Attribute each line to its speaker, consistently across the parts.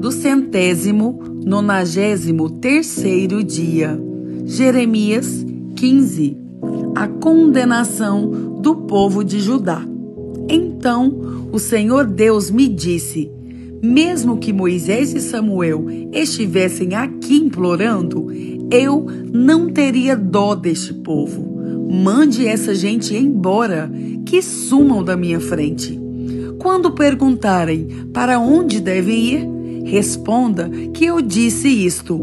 Speaker 1: do 193º dia. Jeremias 15. A condenação do povo de Judá. Então o Senhor Deus me disse: mesmo que Moisés e Samuel estivessem aqui implorando, eu não teria dó deste povo. Mande essa gente embora, que sumam da minha frente. Quando perguntarem para onde devem ir, responda que eu disse isto: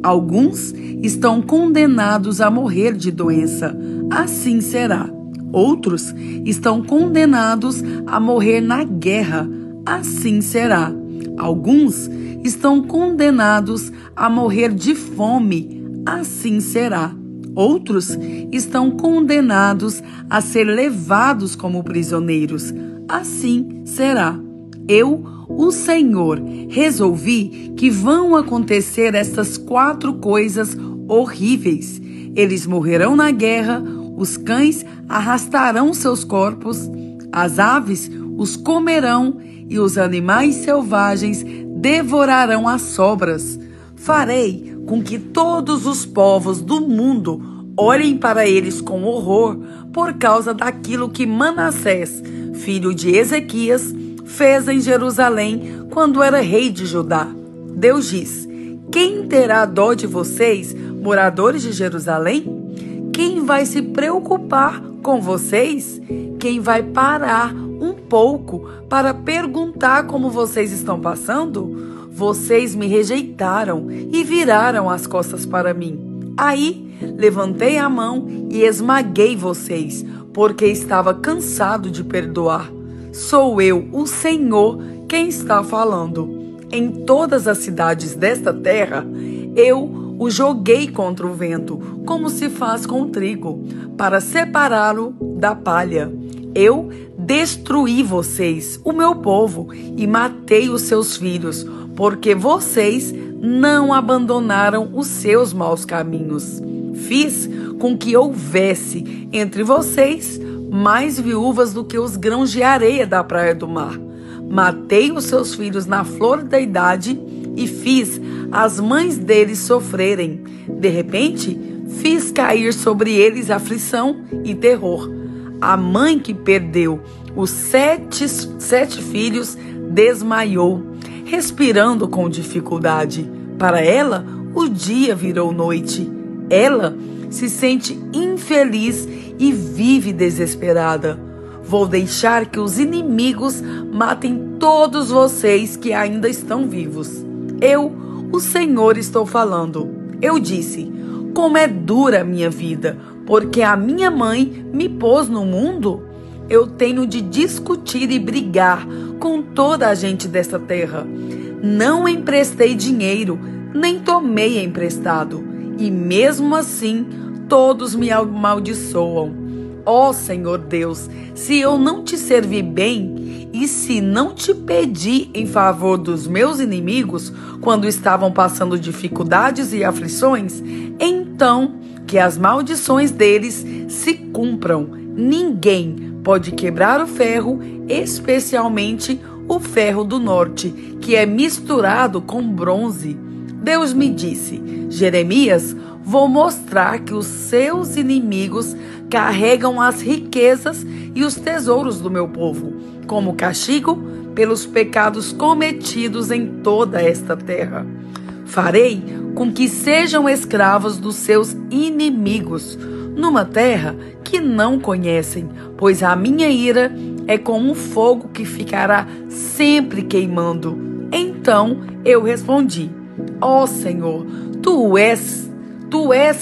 Speaker 1: alguns estão condenados a morrer de doença, assim será. Outros estão condenados a morrer na guerra, assim será. Alguns estão condenados a morrer de fome, assim será. Outros estão condenados a ser levados como prisioneiros, assim será. Eu, o Senhor, resolvi que vão acontecer estas 4 coisas horríveis. Eles morrerão na guerra, os cães arrastarão seus corpos, as aves os comerão e os animais selvagens devorarão as sobras. Farei com que todos os povos do mundo olhem para eles com horror por causa daquilo que Manassés, filho de Ezequias, fez em Jerusalém quando era rei de Judá. Deus diz: quem terá dó de vocês, moradores de Jerusalém? Quem vai se preocupar com vocês? Quem vai parar um pouco para perguntar como vocês estão passando? Vocês me rejeitaram e viraram as costas para mim. Aí levantei a mão e esmaguei vocês, porque estava cansado de perdoar. Sou eu, o Senhor, quem está falando. Em todas as cidades desta terra, eu o joguei contra o vento, como se faz com o trigo, para separá-lo da palha. Eu destruí vocês, o meu povo, e matei os seus filhos, porque vocês não abandonaram os seus maus caminhos. Fiz com que houvesse entre vocês mais viúvas do que os grãos de areia da praia do mar. Matei os seus filhos na flor da idade e fiz as mães deles sofrerem. De repente, fiz cair sobre eles aflição e terror. A mãe que perdeu os sete filhos desmaiou, respirando com dificuldade. Para ela, o dia virou noite. Ela se sente infeliz e vive desesperada. Vou deixar que os inimigos matem todos vocês que ainda estão vivos. Eu, o Senhor, estou falando. Eu disse: como é dura a minha vida, porque a minha mãe me pôs no mundo. Eu tenho de discutir e brigar com toda a gente desta terra. Não emprestei dinheiro, nem tomei emprestado, e mesmo assim todos me amaldiçoam. Ó Senhor Deus, se eu não te servi bem e se não te pedi em favor dos meus inimigos quando estavam passando dificuldades e aflições, então que as maldições deles se cumpram. Ninguém pode quebrar o ferro, especialmente o ferro do norte, que é misturado com bronze. Deus me disse: Jeremias, vou mostrar que os seus inimigos carregam as riquezas e os tesouros do meu povo, como castigo pelos pecados cometidos em toda esta terra. Farei com que sejam escravos dos seus inimigos, numa terra que não conhecem, pois a minha ira é como um fogo que ficará sempre queimando. Então eu respondi: ó Senhor, tu és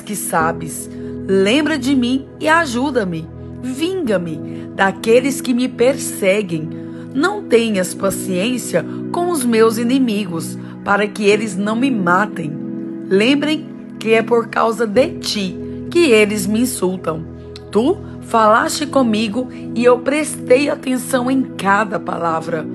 Speaker 1: que sabes. Lembra de mim e ajuda-me. Vinga-me daqueles que me perseguem. Não tenhas paciência com os meus inimigos, para que eles não me matem. Lembrem que é por causa de ti que eles me insultam. Tu falaste comigo e eu prestei atenção em cada palavra.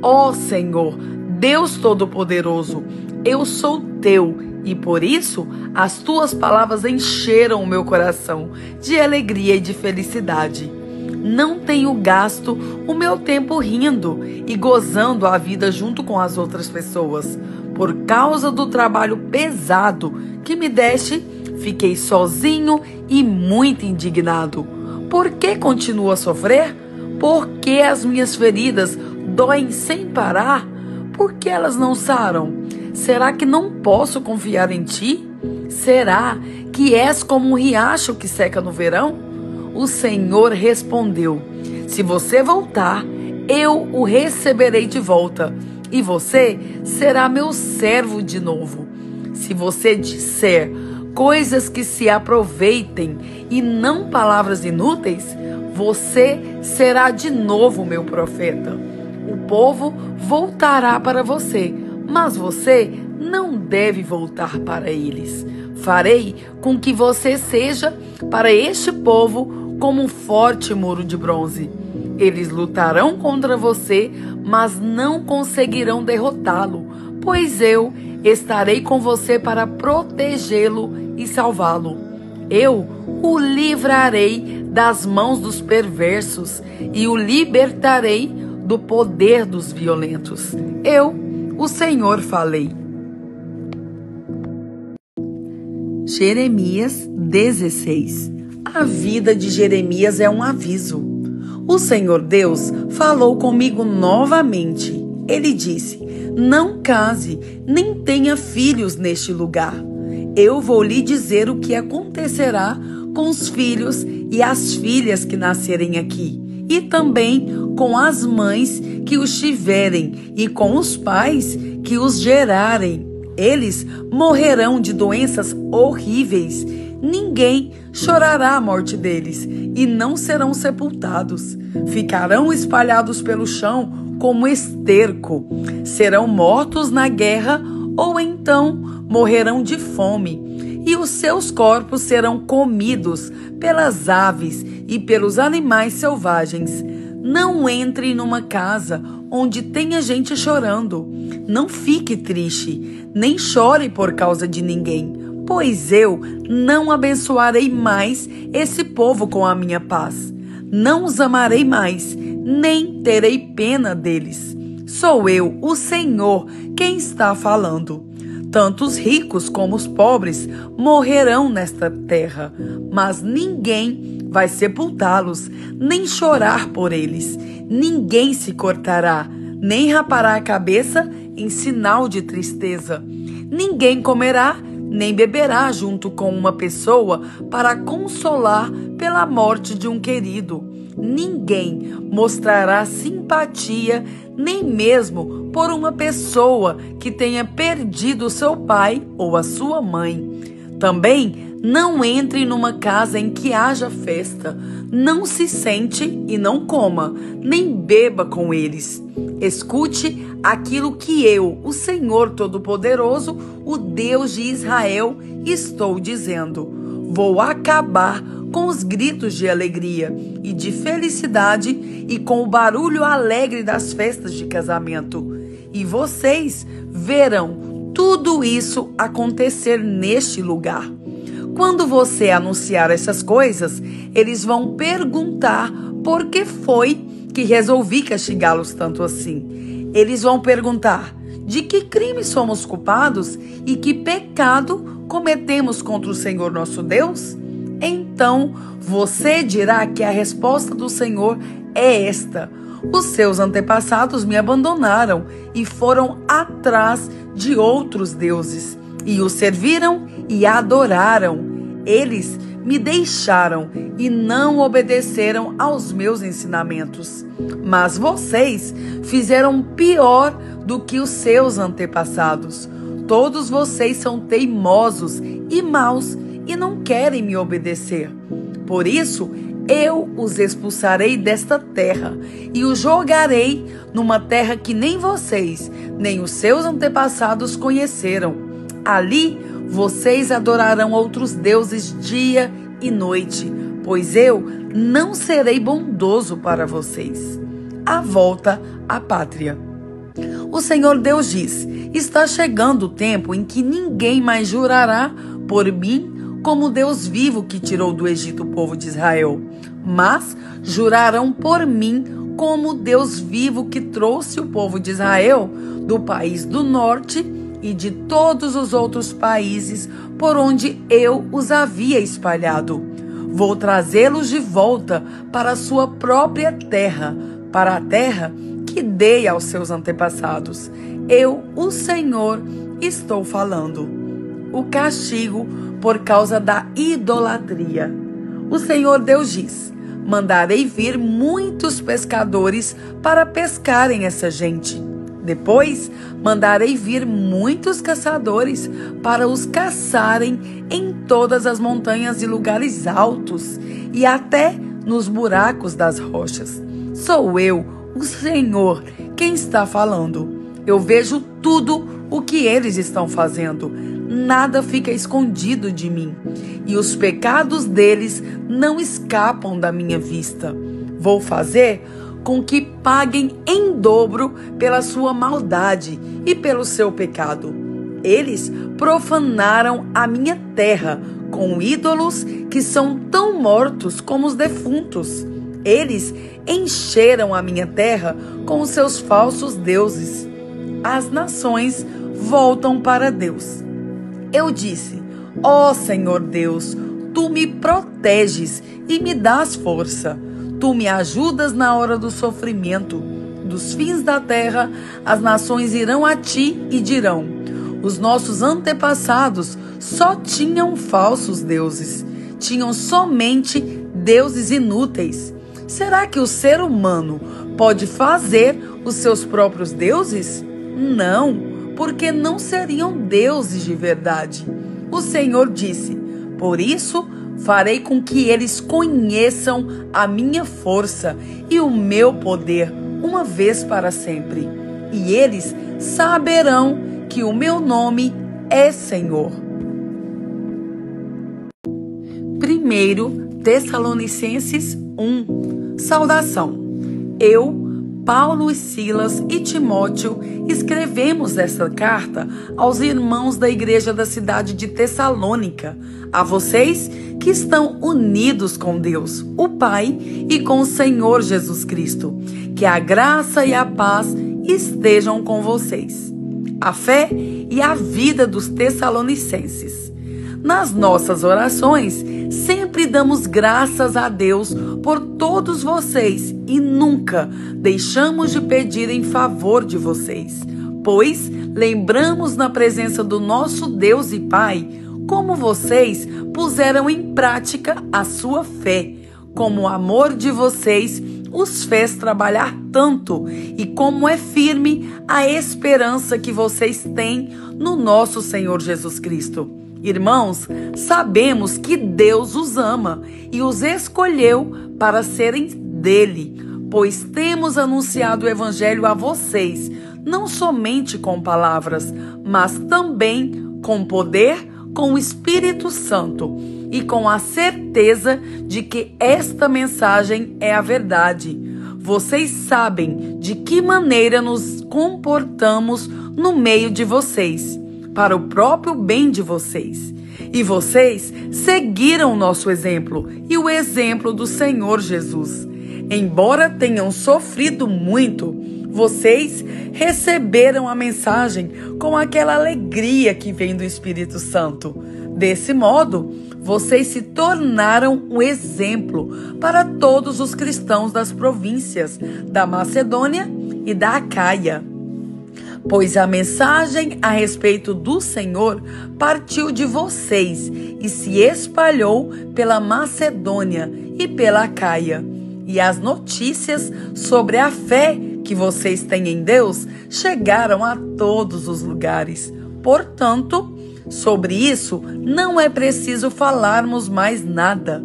Speaker 1: Ó Senhor, Deus Todo-Poderoso, eu sou teu e por isso as tuas palavras encheram o meu coração de alegria e de felicidade. não tenho gasto o meu tempo rindo e gozando a vida junto com as outras pessoas. Por causa do trabalho pesado que me deste, fiquei sozinho e muito indignado. Por que continuo a sofrer? Por que as minhas feridas doem sem parar? Por que elas não saram? Será que não posso confiar em ti? Será que és como um riacho que seca no verão? O Senhor respondeu: se você voltar, eu o receberei de volta, e você será meu servo de novo. Se você disser coisas que se aproveitem e não palavras inúteis, você será de novo meu profeta. O povo voltará para você, mas você não deve voltar para eles. Farei com que você seja para este povo como um forte muro de bronze. Eles lutarão contra você, mas não conseguirão derrotá-lo, pois eu estarei com você para protegê-lo e salvá-lo. Eu o livrarei das mãos dos perversos e o libertarei do poder dos violentos. Eu, o Senhor, falei. Jeremias 16. A vida de Jeremias é um aviso. O Senhor Deus falou comigo novamente. Ele disse: não case, nem tenha filhos neste lugar. Eu vou lhe dizer o que acontecerá com os filhos e as filhas que nascerem aqui, e também com as mães que os tiverem e com os pais que os gerarem. Eles morrerão de doenças horríveis. Ninguém chorará a morte deles e não serão sepultados. Ficarão espalhados pelo chão como esterco. Serão mortos na guerra ou então morrerão de fome. E os seus corpos serão comidos pelas aves e pelos animais selvagens. Não entre numa casa onde tenha gente chorando. Não fique triste, nem chore por causa de ninguém, pois eu não abençoarei mais esse povo com a minha paz. Não os amarei mais, nem terei pena deles. Sou eu, o Senhor, quem está falando. Tanto os ricos como os pobres morrerão nesta terra, mas ninguém vai sepultá-los, nem chorar por eles. Ninguém se cortará, nem rapará a cabeça em sinal de tristeza. Ninguém comerá, nem beberá junto com uma pessoa para consolar pela morte de um querido. Ninguém mostrará simpatia, nem mesmo por uma pessoa que tenha perdido seu pai ou a sua mãe. Também não entre numa casa em que haja festa. Não se sente e não coma, nem beba com eles. Escute aquilo que eu, o Senhor Todo-Poderoso, o Deus de Israel, estou dizendo. Vou acabar com os gritos de alegria e de felicidade e com o barulho alegre das festas de casamento. E vocês verão tudo isso acontecer neste lugar. Quando você anunciar essas coisas, eles vão perguntar por que foi que resolvi castigá-los tanto assim. Eles vão perguntar: de que crime somos culpados e que pecado cometemos contra o Senhor nosso Deus? Então você dirá que a resposta do Senhor é esta: os seus antepassados me abandonaram e foram atrás de outros deuses, e os serviram e adoraram. Eles me deixaram e não obedeceram aos meus ensinamentos. Mas vocês fizeram pior do que os seus antepassados. Todos vocês são teimosos e maus e não querem me obedecer. Por isso, eu os expulsarei desta terra e os jogarei numa terra que nem vocês, nem os seus antepassados conheceram. Ali, vocês adorarão outros deuses dia e noite, pois eu não serei bondoso para vocês. A volta à pátria. O Senhor Deus diz: está chegando o tempo em que ninguém mais jurará por mim como o Deus vivo que tirou do Egito o povo de Israel, mas jurarão por mim como o Deus vivo que trouxe o povo de Israel do país do norte e de todos os outros países por onde eu os havia espalhado. Vou trazê-los de volta para a sua própria terra, para a terra que dei aos seus antepassados. Eu, o Senhor, estou falando. O castigo por causa da idolatria. O Senhor Deus diz: mandarei vir muitos pescadores para pescarem essa gente. Depois, mandarei vir muitos caçadores para os caçarem em todas as montanhas e lugares altos e até nos buracos das rochas. Sou eu, o Senhor, quem está falando. Eu vejo tudo o que eles estão fazendo. Nada fica escondido de mim. E os pecados deles não escapam da minha vista. Vou fazer com que paguem em dobro pela sua maldade e pelo seu pecado. Eles profanaram a minha terra com ídolos que são tão mortos como os defuntos. Eles encheram a minha terra com os seus falsos deuses. As nações voltam para Deus. Eu disse: ó Senhor Deus, tu me proteges e me dás força. Tu me ajudas na hora do sofrimento. Dos fins da terra, as nações irão a ti e dirão: os nossos antepassados só tinham falsos deuses. Tinham somente deuses inúteis. Será que o ser humano pode fazer os seus próprios deuses? Não, porque não seriam deuses de verdade. O Senhor disse: por isso farei com que eles conheçam a minha força e o meu poder uma vez para sempre. E eles saberão que o meu nome é Senhor. 1 Tessalonicenses 1. Saudação. Eu, Paulo e Silas e Timóteo escrevemos essa carta aos irmãos da igreja da cidade de Tessalônica, a vocês que estão unidos com Deus, o Pai, e com o Senhor Jesus Cristo. Que a graça e a paz estejam com vocês. A fé e a vida dos tessalonicenses. Nas nossas orações, sempre damos graças a Deus por todos vocês e nunca deixamos de pedir em favor de vocês, pois lembramos na presença do nosso Deus e Pai como vocês puseram em prática a sua fé, como o amor de vocês os fez trabalhar tanto e como é firme a esperança que vocês têm no nosso Senhor Jesus Cristo. Irmãos, sabemos que Deus os ama e os escolheu para serem dele, pois temos anunciado o Evangelho a vocês, não somente com palavras, mas também com poder, com o Espírito Santo e com a certeza de que esta mensagem é a verdade. Vocês sabem de que maneira nos comportamos no meio de vocês, para o próprio bem de vocês. E vocês seguiram nosso exemplo e o exemplo do Senhor Jesus. Embora tenham sofrido muito, vocês receberam a mensagem com aquela alegria que vem do Espírito Santo. Desse modo, vocês se tornaram um exemplo para todos os cristãos das províncias da Macedônia e da Acaia. Pois a mensagem a respeito do Senhor partiu de vocês e se espalhou pela Macedônia e pela Acaia. E as notícias sobre a fé que vocês têm em Deus chegaram a todos os lugares. Portanto, sobre isso não é preciso falarmos mais nada.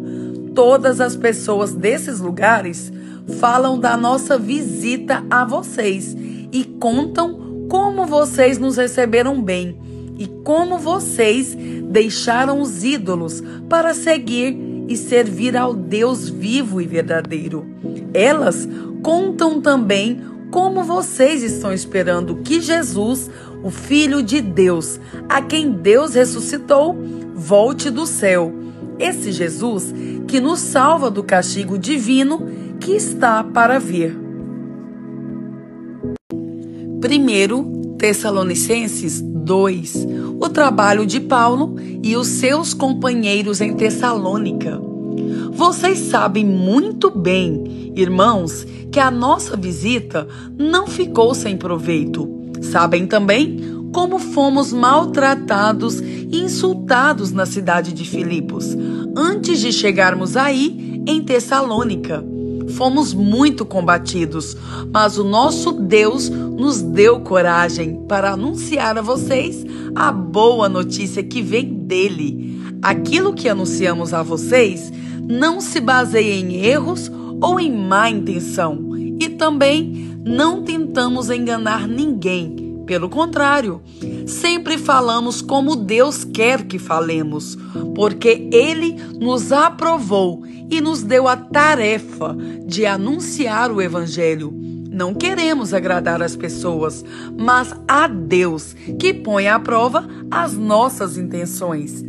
Speaker 1: Todas as pessoas desses lugares falam da nossa visita a vocês e contam como vocês nos receberam bem e como vocês deixaram os ídolos para seguir e servir ao Deus vivo e verdadeiro. Elas contam também como vocês estão esperando que Jesus, o Filho de Deus, a quem Deus ressuscitou, volte do céu. Esse Jesus que nos salva do castigo divino que está para vir. 1 Tessalonicenses 2, o trabalho de Paulo e os seus companheiros em Tessalônica. Vocês sabem muito bem, irmãos, que a nossa visita não ficou sem proveito. Sabem também como fomos maltratados e insultados na cidade de Filipos, antes de chegarmos aí em Tessalônica. Fomos muito combatidos, mas o nosso Deus nos deu coragem para anunciar a vocês a boa notícia que vem dele. Aquilo que anunciamos a vocês não se baseia em erros ou em má intenção, e também não tentamos enganar ninguém. Pelo contrário, sempre falamos como Deus quer que falemos, porque Ele nos aprovou e nos deu a tarefa de anunciar o Evangelho. Não queremos agradar as pessoas, mas a Deus, que põe à prova as nossas intenções.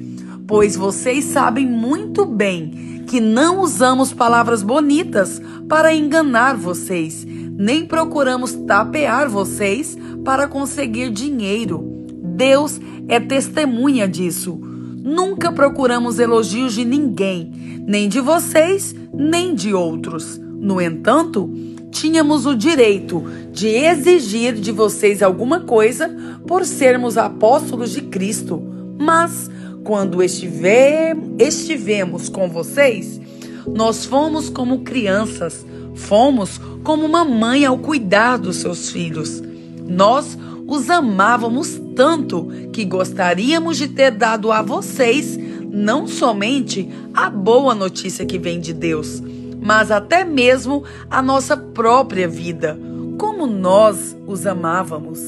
Speaker 1: Pois vocês sabem muito bem que não usamos palavras bonitas para enganar vocês, nem procuramos tapear vocês para conseguir dinheiro. Deus é testemunha disso. Nunca procuramos elogios de ninguém, nem de vocês, nem de outros. No entanto, tínhamos o direito de exigir de vocês alguma coisa por sermos apóstolos de Cristo. Mas, quando estivemos com vocês, nós fomos como crianças, fomos como uma mãe ao cuidar dos seus filhos. Nós os amávamos tanto que gostaríamos de ter dado a vocês não somente a boa notícia que vem de Deus, mas até mesmo a nossa própria vida, como nós os amávamos.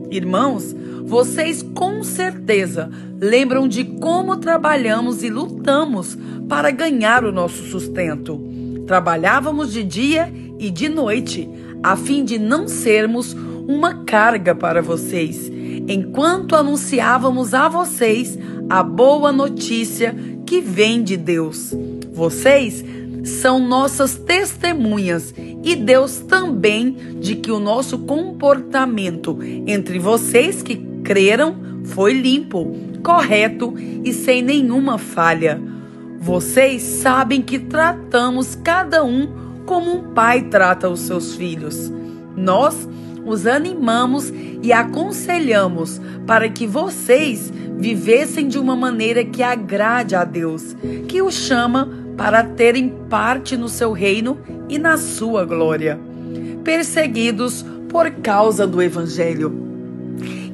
Speaker 1: Irmãos, vocês com certeza lembram de como trabalhamos e lutamos para ganhar o nosso sustento. Trabalhávamos de dia e de noite, a fim de não sermos uma carga para vocês, enquanto anunciávamos a vocês a boa notícia que vem de Deus. Vocês são nossas testemunhas e Deus também de que o nosso comportamento entre vocês que creram foi limpo, correto e sem nenhuma falha. Vocês sabem que tratamos cada um como um pai trata os seus filhos. Nós os animamos e aconselhamos para que vocês vivessem de uma maneira que agrade a Deus, que os chama para terem parte no seu reino e na sua glória. Perseguidos por causa do Evangelho.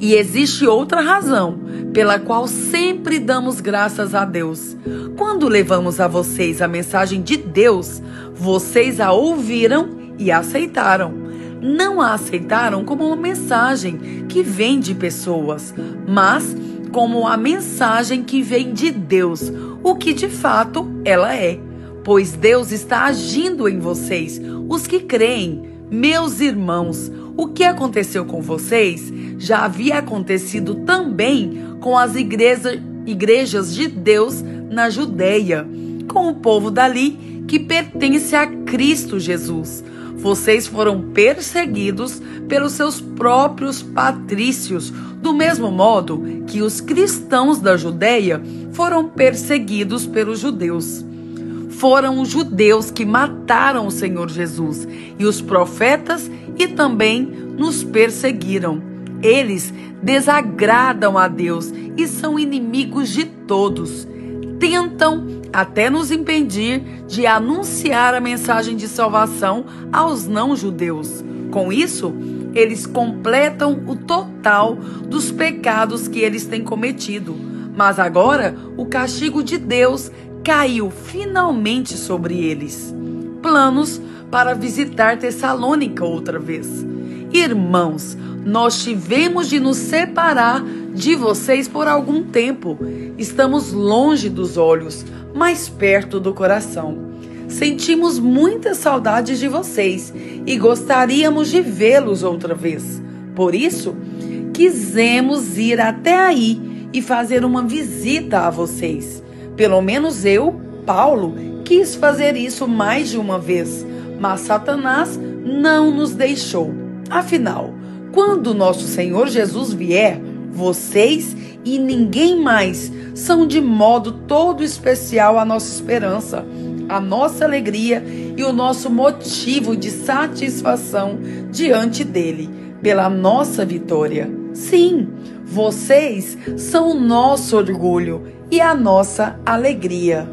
Speaker 1: E existe outra razão pela qual sempre damos graças a Deus. Quando levamos a vocês a mensagem de Deus, vocês a ouviram e aceitaram. Não a aceitaram como uma mensagem que vem de pessoas, mas como a mensagem que vem de Deus, o que de fato ela é. Pois Deus está agindo em vocês, os que creem. Meus irmãos, o que aconteceu com vocês já havia acontecido também com as igrejas de Deus na Judeia, com o povo dali que pertence a Cristo Jesus. Vocês foram perseguidos pelos seus próprios patrícios, do mesmo modo que os cristãos da Judeia foram perseguidos pelos judeus. Foram os judeus que mataram o Senhor Jesus e os profetas e também nos perseguiram. Eles desagradam a Deus e são inimigos de todos. Tentam até nos impedir de anunciar a mensagem de salvação aos não-judeus. Com isso, eles completam o total dos pecados que eles têm cometido. Mas agora, o castigo de Deus caiu finalmente sobre eles. Planos para visitar Tessalônica outra vez. Irmãos, nós tivemos de nos separar de vocês por algum tempo. Estamos longe dos olhos, mais perto do coração. Sentimos muitas saudades de vocês e gostaríamos de vê-los outra vez. Por isso, quisemos ir até aí e fazer uma visita a vocês. Pelo menos eu, Paulo, quis fazer isso mais de uma vez, mas Satanás não nos deixou. Afinal, quando nosso Senhor Jesus vier, vocês e ninguém mais são de modo todo especial a nossa esperança, a nossa alegria e o nosso motivo de satisfação diante dele, pela nossa vitória. Sim, vocês são o nosso orgulho e a nossa alegria.